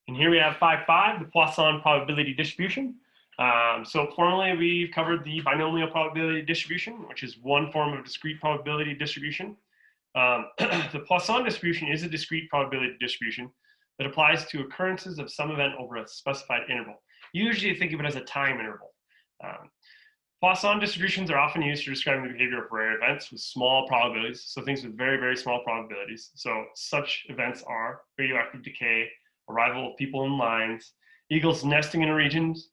And here we have 5.5, the Poisson probability distribution. So formally, we've covered the binomial probability distribution, which is one form of discrete probability distribution. The Poisson distribution is a discrete probability distribution that applies to occurrences of some event over a specified interval. Usually think of it as a time interval. Poisson distributions are often used for describing the behavior of rare events with small probabilities, so things with very, very small probabilities. So such events are radioactive decay, arrival of people in lines, eagles nesting in regions,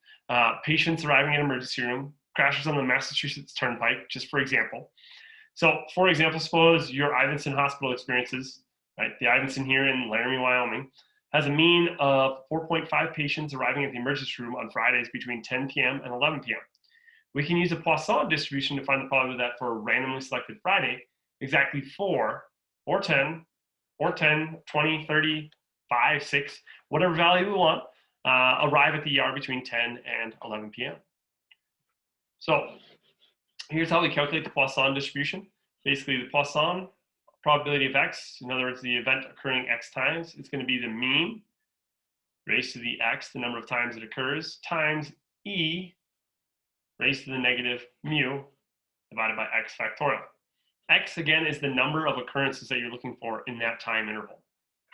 patients arriving at an emergency room, crashes on the Massachusetts Turnpike, just for example. So for example, suppose your Ivinson Hospital experiences, right? The Ivinson here in Laramie, Wyoming, has a mean of 4.5 patients arriving at the emergency room on Fridays between 10 p.m. and 11 p.m. We can use a Poisson distribution to find the probability that for a randomly selected Friday, exactly 4 or 10 or 10, 20, 30, 5, 6, whatever value we want, arrive at the ER between 10 and 11 p.m. So here's how we calculate the Poisson distribution. Basically, the Poisson probability of x, in other words, the event occurring x times, is going to be the mean raised to the x, the number of times it occurs, times e raised to the negative mu divided by x factorial. X, again, is the number of occurrences that you're looking for in that time interval.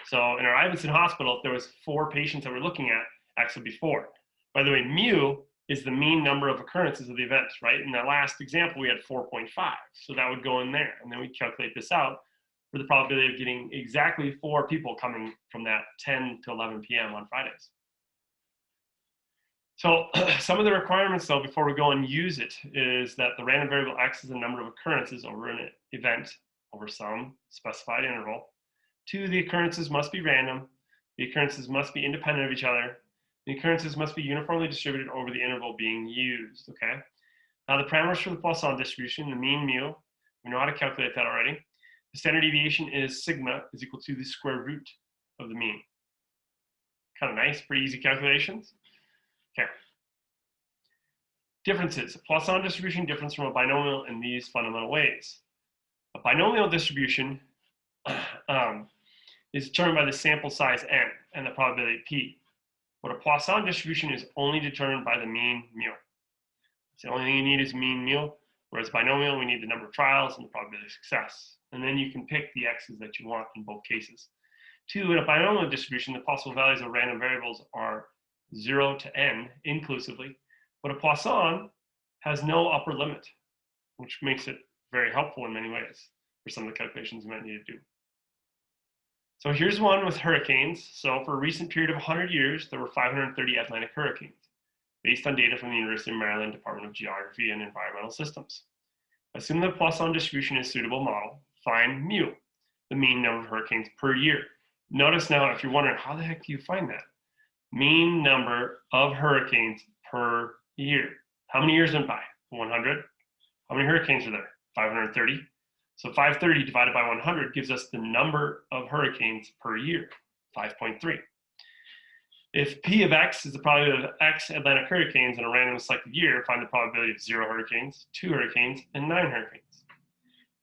So in our Ivinson Hospital, if there was 4 patients that we're looking at, x would be 4. By the way, mu is the mean number of occurrences of the event, right? In that last example, we had 4.5. So that would go in there. And then we calculate this out for the probability of getting exactly 4 people coming from that 10 to 11 p.m. on Fridays. So some of the requirements, though, before we go and use it, is that the random variable x is the number of occurrences over an event over some specified interval. 2, the occurrences must be random. The occurrences must be independent of each other. The occurrences must be uniformly distributed over the interval being used, okay? Now the parameters for the Poisson distribution, the mean mu, we know how to calculate that already. The standard deviation is sigma is equal to the square root of the mean. Kind of nice, pretty easy calculations. Okay. Differences. A Poisson distribution differs from a binomial in these fundamental ways. A binomial distribution is determined by the sample size n and the probability p. But a Poisson distribution is only determined by the mean mu. So the only thing you need is mean mu, whereas binomial, we need the number of trials and the probability of success. And then you can pick the x's that you want in both cases. 2, in a binomial distribution, the possible values of random variables are 0 to n inclusively, but a Poisson has no upper limit, which makes it very helpful in many ways for some of the calculations you might need to do. So here's one with hurricanes. So for a recent period of 100 years, there were 530 Atlantic hurricanes, based on data from the University of Maryland Department of Geography and Environmental Systems. Assume the Poisson distribution is a suitable model, find mu, the mean number of hurricanes per year. Notice now, if you're wondering, how the heck do you find that? Mean number of hurricanes per year. How many years went by? 100. How many hurricanes are there? 530. So 530 divided by 100 gives us the number of hurricanes per year, 5.3. If P of X is the probability of X Atlantic hurricanes in a random selected year, find the probability of 0 hurricanes, 2 hurricanes, and 9 hurricanes.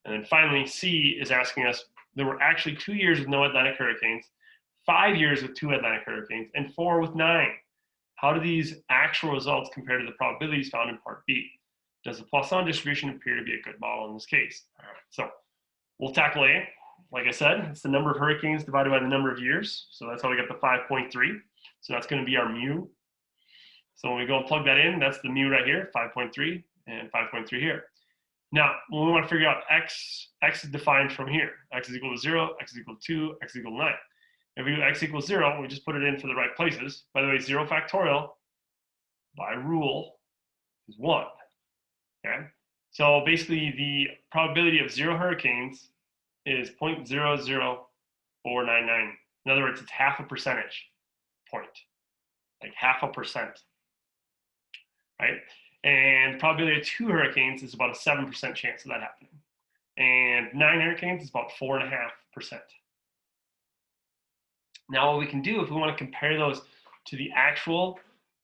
And then finally, C is asking us, there were actually 2 years with no Atlantic hurricanes, 5 years with 2 Atlantic hurricanes, and 4 with 9. How do these actual results compare to the probabilities found in part B? Does the Poisson distribution appear to be a good model in this case? All right, so we'll tackle A. Like I said, it's the number of hurricanes divided by the number of years. So that's how we get the 5.3. So that's going to be our mu. So when we go and plug that in, that's the mu right here, 5.3 and 5.3 here. Now, when we want to figure out x is defined from here. X is equal to 0, x is equal to 2, x is equal to 9. If we do x equals 0, we just put it in for the right places. By the way, 0 factorial, by rule, is 1. Okay? So basically, the probability of 0 hurricanes is 0.00499. In other words, it's half a percentage point, like 0.5%, right? And probability of 2 hurricanes is about a 7% chance of that happening. And 9 hurricanes is about 4.5%. Now what we can do if we want to compare those to the actual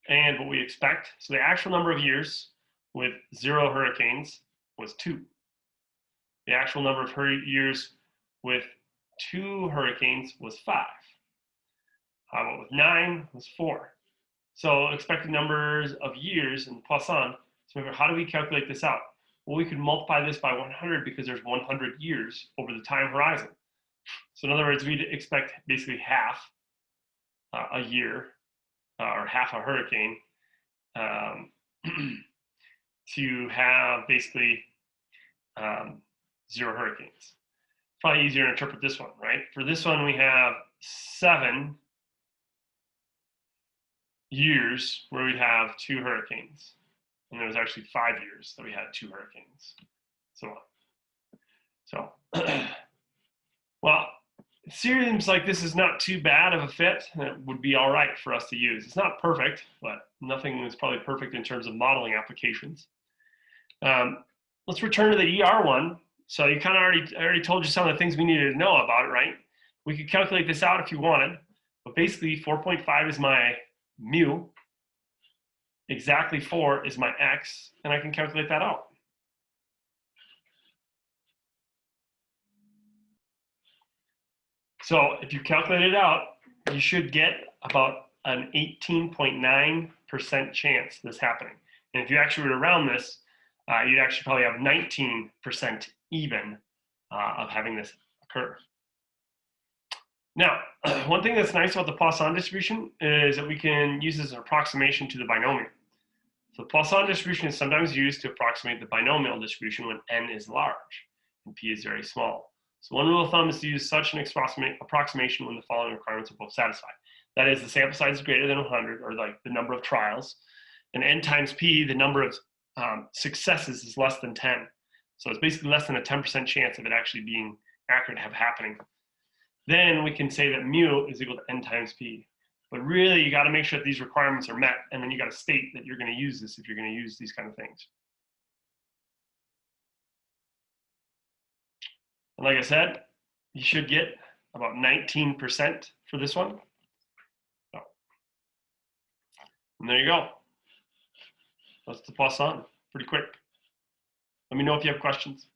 and what we expect, so the actual number of years with 0 hurricanes was 2. The actual number of years with 2 hurricanes was 5. How about with 9 was 4. So expected numbers of years in Poisson. So how do we calculate this out? Well, we could multiply this by 100 because there's 100 years over the time horizon. So in other words, we'd expect basically half a year or half a hurricane to have basically 0 hurricanes. It's probably easier to interpret this one, right? For this one, we have 7 years where we'd have 2 hurricanes. And there was actually 5 years that we had 2 hurricanes. So, well, it seems like this is not too bad of a fit. It would be all right for us to use. It's not perfect, but nothing is probably perfect in terms of modeling applications. Let's return to the ER one. So you kind of already told you some of the things we needed to know about it, right? We could calculate this out if you wanted, but basically 4.5 is my mu, exactly 4 is my x, and I can calculate that out. So if you calculate it out, you should get about an 18.9% chance of this happening. And if you actually were to round this, you'd actually probably have 19% even of having this occur. Now, one thing that's nice about the Poisson distribution is that we can use this as an approximation to the binomial. So the Poisson distribution is sometimes used to approximate the binomial distribution when n is large and p is very small. So one rule of thumb is to use such an approximation when the following requirements are both satisfied. That is, the sample size is greater than 100, or like the number of trials, and n times p, the number of successes, is less than 10. So it's basically less than a 10% chance of it actually being accurate to have happening. Then we can say that mu is equal to n times p. But really, you got to make sure that these requirements are met, and then you got to state that you're going to use this if you're going to use these kind of things. And like I said, you should get about 19% for this one. So, and there you go. That's the Poisson. Pretty quick. Let me know if you have questions.